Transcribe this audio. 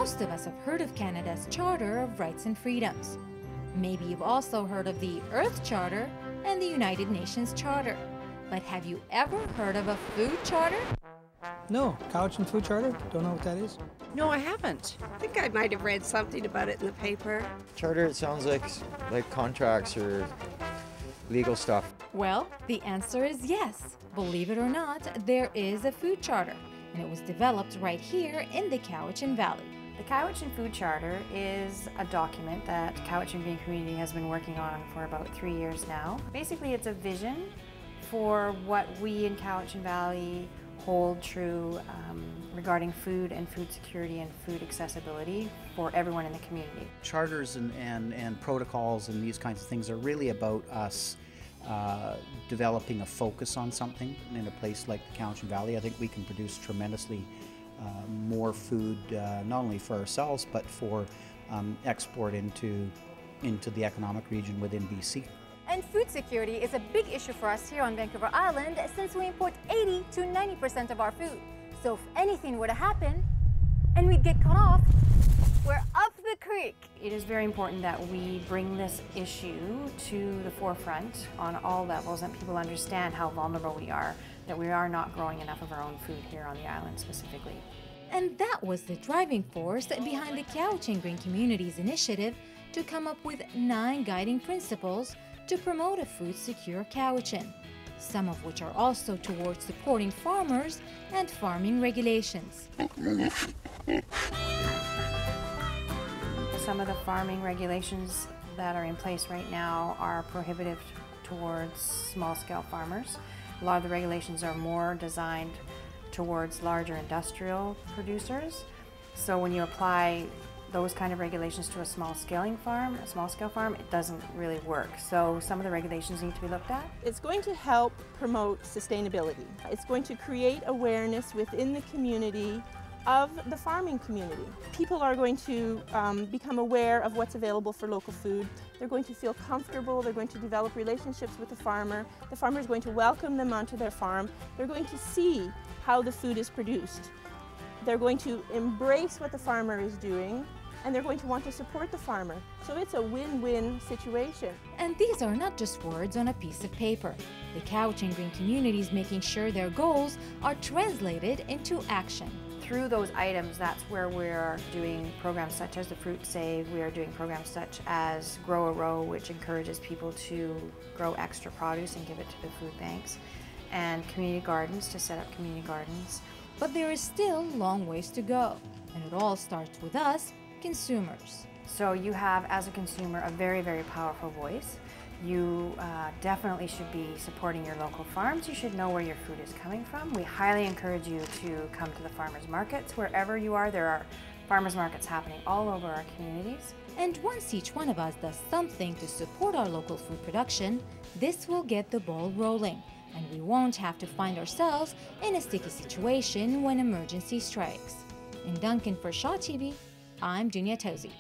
Most of us have heard of Canada's Charter of Rights and Freedoms. Maybe you've also heard of the Earth Charter and the United Nations Charter. But have you ever heard of a food charter? No, Cowichan Food Charter? Don't know what that is. No, I haven't. I think I might have read something about it in the paper. Charter, it sounds like contracts or legal stuff. Well, the answer is yes. Believe it or not, there is a food charter, and it was developed right here in the Cowichan Valley. The Cowichan Food Charter is a document that Cowichan Green Community has been working on for about 3 years now. Basically, it's a vision for what we in Cowichan Valley hold true regarding food and food security and food accessibility for everyone in the community. Charters and protocols and these kinds of things are really about us developing a focus on something. In a place like the Cowichan Valley, I think we can produce tremendously more food, not only for ourselves, but for export into the economic region within BC. And food security is a big issue for us here on Vancouver Island since we import 80 to 90% of our food. So if anything were to happen and we'd get cut off, we're up the creek. It is very important that we bring this issue to the forefront on all levels and people understand how vulnerable we are, that we are not growing enough of our own food here on the island specifically. And that was the driving force behind the Cowichan Green Community's initiative to come up with 9 guiding principles to promote a food-secure Cowichan, some of which are also towards supporting farmers and farming regulations. Some of the farming regulations that are in place right now are prohibitive towards small-scale farmers. A lot of the regulations are more designed towards larger industrial producers. So when you apply those kind of regulations to a small-scale farm, it doesn't really work. So some of the regulations need to be looked at. It's going to help promote sustainability. It's going to create awareness within the community of the farming community. People are going to become aware of what's available for local food. They're going to feel comfortable. They're going to develop relationships with the farmer. The farmer is going to welcome them onto their farm. They're going to see how the food is produced. They're going to embrace what the farmer is doing, and they're going to want to support the farmer. So it's a win-win situation. And these are not just words on a piece of paper. The Cowichan Green Community is making sure their goals are translated into action. Through those items, that's where we're doing programs such as the Fruit Save. We are doing programs such as Grow a Row, which encourages people to grow extra produce and give it to the food banks, and community gardens to set up community gardens. But there is still long ways to go, and it all starts with us, consumers. So you have, as a consumer, a very, very powerful voice. You definitely should be supporting your local farms. You should know where your food is coming from. We highly encourage you to come to the farmers markets. Wherever you are, there are farmers markets happening all over our communities. And once each one of us does something to support our local food production, this will get the ball rolling, and we won't have to find ourselves in a sticky situation when emergency strikes. In Duncan for Shaw TV, I'm Dunya Tozy.